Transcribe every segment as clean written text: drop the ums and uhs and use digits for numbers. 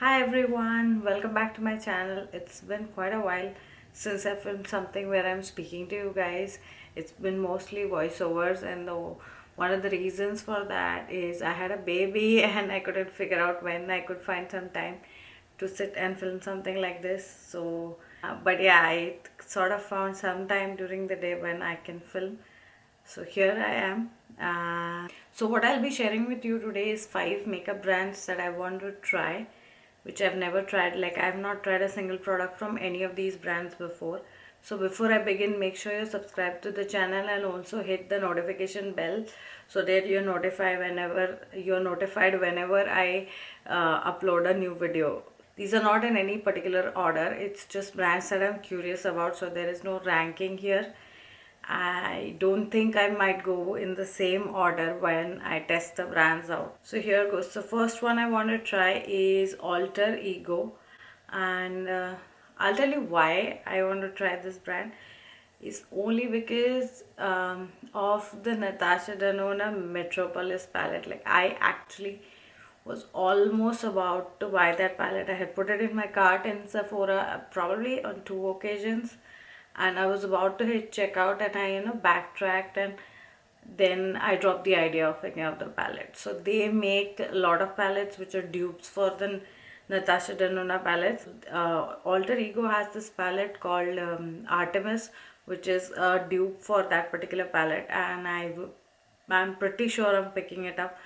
Hi everyone, welcome back to my channel. It's been quite a while since I filmed something where I'm speaking to you guys. It's been mostly voiceovers, and one of the reasons for that is I had a baby and I couldn't figure out when I could find some time to sit and film something like this. But yeah, I sort of found some time during the day when I can film. So here I am. So what I'll be sharing with you today is five makeup brands that I want to try, which I've never tried. Like I've not tried a single product from any of these brands before. So before I begin, make sure you subscribe to the channel and also hit the notification bell so that you're notified whenever I upload a new video. These are not in any particular order. It's just brands that I'm curious about. So there is no ranking here. I don't think I might go in the same order when I test the brands out. So here goes. The first one I want to try is Alter Ego, and I'll tell you why I want to try this brand. Is only because of the Natasha Denona Metropolis palette. Like I actually was almost about to buy that palette. I had put it in my cart in Sephora probably on two occasions, and I was about to hit checkout, and I backtracked, and then I dropped the idea of picking up the palette. So they make a lot of palettes which are dupes for the Natasha Denona palettes. Alter Ego has this palette called Artemis, which is a dupe for that particular palette, and I'm pretty sure I'm picking it up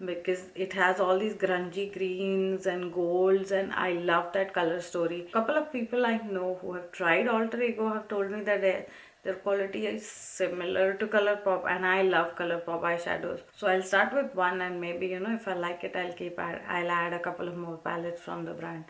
because it has all these grungy greens and golds, and I love that color story. A couple of people I know who have tried Alter Ego have told me that their quality is similar to Colourpop, and I love Colourpop eyeshadows. So I'll start with one, and maybe if I like it, I'll add a couple of more palettes from the brand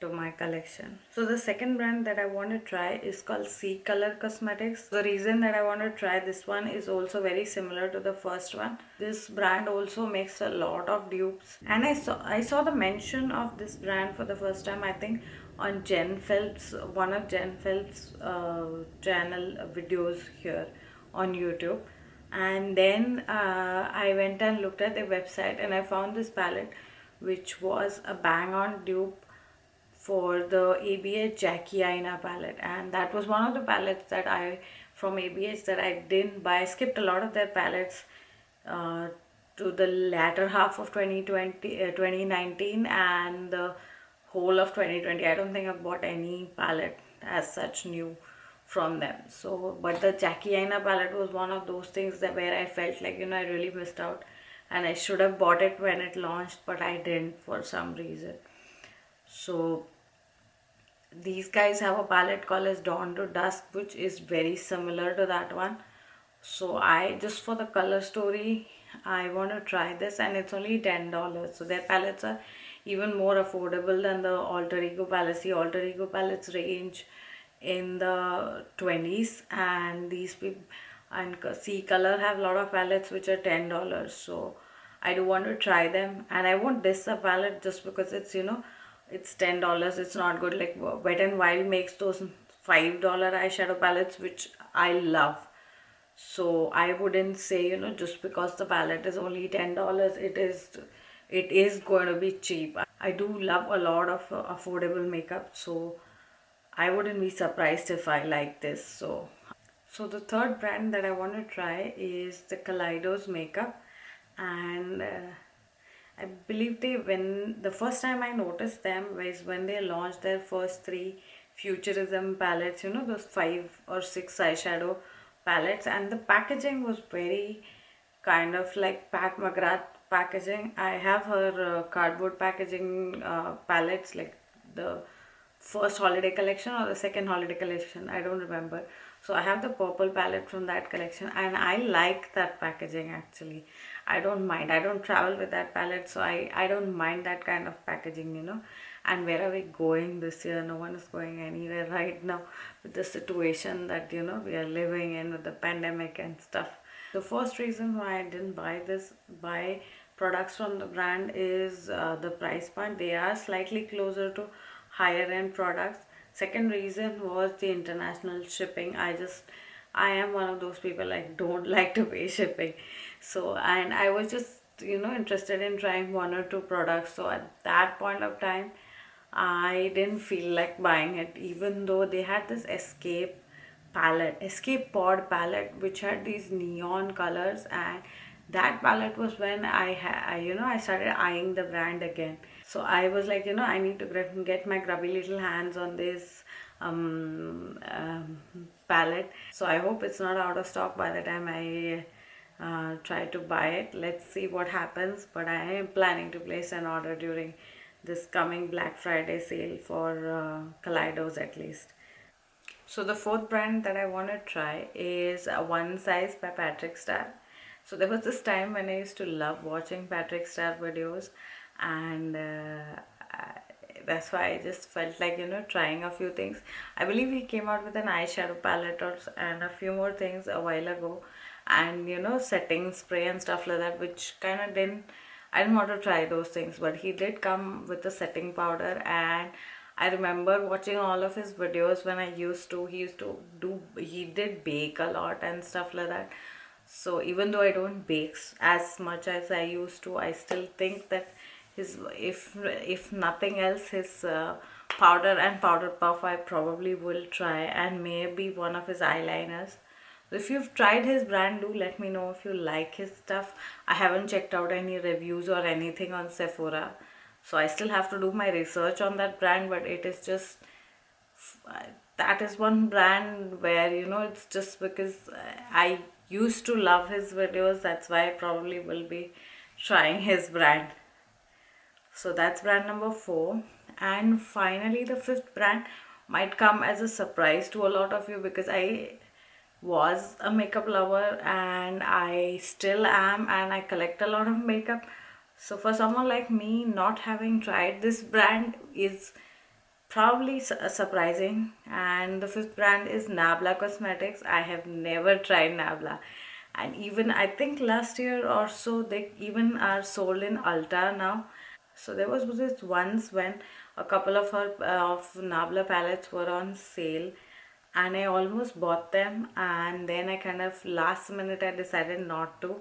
to my collection. So the second brand that I want to try is called C Color Cosmetics. The reason that I want to try this one is also very similar to the first one. This brand also makes a lot of dupes, and I saw the mention of this brand for the first time, I think, on Jen Phelps, one of Jen Phelps channel videos here on YouTube. And then I went and looked at their website, and I found this palette which was a bang on dupe for the ABH Jackie Aina palette, and that was one of the palettes that I from ABH that I didn't buy. I skipped a lot of their palettes uh, to the latter half of 2019 and the whole of 2020. I don't think I've bought any palette as such new from them. So, but the Jackie Aina palette was one of those things that where I felt like I really missed out, and I should have bought it when it launched, but I didn't for some reason. So these guys have a palette called as Dawn to Dusk, which is very similar to that one. So I just for the color story, I want to try this, and it's only $10. So their palettes are even more affordable than the Alter Ego palettes. The Alter Ego palettes range in the 20s, and these people and C Color have a lot of palettes which are $10. So I do want to try them, and I won't diss the palette just because it's $10. It's not good. Like Wet n Wild makes those $5 eyeshadow palettes which I love. So I wouldn't say just because the palette is only $10, it is going to be cheap. I do love a lot of affordable makeup, so I wouldn't be surprised if I like this. So the third brand that I want to try is the Kaleidos makeup, and I believe when the first time I noticed them was when they launched their first three futurism palettes, those five or six eyeshadow palettes, and the packaging was very kind of like Pat McGrath packaging. I have her cardboard packaging palettes, like the first holiday collection or the second holiday collection, I don't remember. So I have the purple palette from that collection, and I like that packaging actually. I don't mind. I don't travel with that palette, so I don't mind that kind of packaging. And where are we going this year? No one is going anywhere right now with the situation that we are living in with the pandemic and stuff. The first reason why I didn't buy products from the brand is the price point. They are slightly closer to higher end products. Second reason was the international shipping. I am one of those people like don't like to pay shipping. So, and I was just interested in trying one or two products. So at that point of time, I didn't feel like buying it, even though they had this escape pod palette, which had these neon colors. And that palette was when I started eyeing the brand again. So I was like, I need to get my grubby little hands on this palette. So I hope it's not out of stock by the time I try to buy it. Let's see what happens, but I am planning to place an order during this coming Black Friday sale for Kaleidos at least. So the fourth brand that I want to try is One Size by Patrick Star. So there was this time when I used to love watching Patrick Star videos, and that's why I just felt like trying a few things. I believe he came out with an eyeshadow palette and a few more things a while ago, and setting spray and stuff like that, which kind of I didn't want to try those things, but he did come with a setting powder. And I remember watching all of his videos when he did bake a lot and stuff like that. So even though I don't bake as much as I used to, I still think that if nothing else, his powder and powder puff I probably will try, and maybe one of his eyeliners. So if you've tried his brand, do let me know if you like his stuff. I haven't checked out any reviews or anything on Sephora, so I still have to do my research on that brand. But it is just that is one brand where it's just because I used to love his videos. That's why I probably will be trying his brand. So that's brand number 4. And finally, the fifth brand might come as a surprise to a lot of you, because I was a makeup lover and I still am, and I collect a lot of makeup. So for someone like me, not having tried this brand is probably surprising. And the fifth brand is Nabla Cosmetics. I have never tried Nabla, and even I think last year or so they even are sold in Ulta now. So there was this once when a couple of her of Nabla palettes were on sale, and I almost bought them, and then I kind of last minute I decided not to,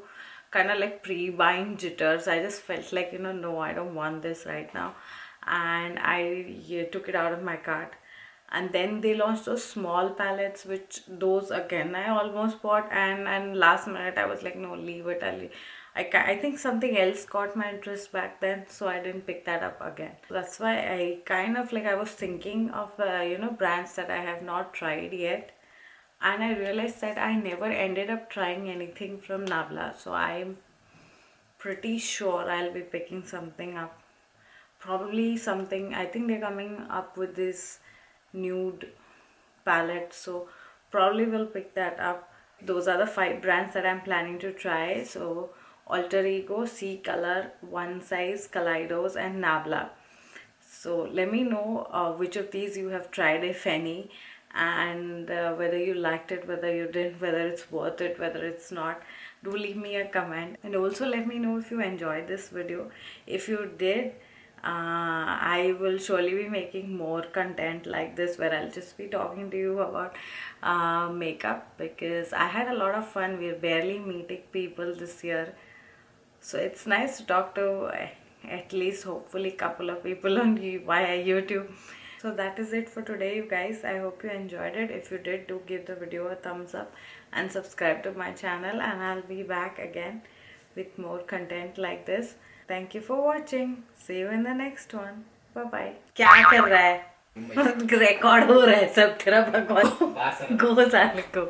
kind of like pre-buying jitters. I just felt like no, I don't want this right now, and I took it out of my cart. And then they launched those small palettes, which those again I almost bought, and last minute I was like, no, leave it. I think something else caught my interest back then, so I didn't pick that up again. That's why I kind of like I was thinking of brands that I have not tried yet, and I realized that I never ended up trying anything from Nabla. So I'm pretty sure I'll be picking something up. Probably something, I think they're coming up with this nude palette, so probably will pick that up. Those are the 5 brands that I'm planning to try. So Alter Ego, C Color, One Size, Kaleidos, and Nabla. So let me know which of these you have tried, if any, and whether you liked it, whether you didn't, whether it's worth it, whether it's not. Do leave me a comment, and also let me know if you enjoyed this video. If you did, I will surely be making more content like this, where I'll just be talking to you about makeup, because I had a lot of fun. We're barely meeting people this year, so it's nice to talk to at least hopefully couple of people on via YouTube. So that is it for today, you guys. I hope you enjoyed it. If you did, do give the video a thumbs up and subscribe to my channel, and I'll be back again with more content like this. Thank you for watching. See you in the next one. Bye bye. क्या कर रहा है? Record हो रहा है सब तेरा भगवान। गो साल को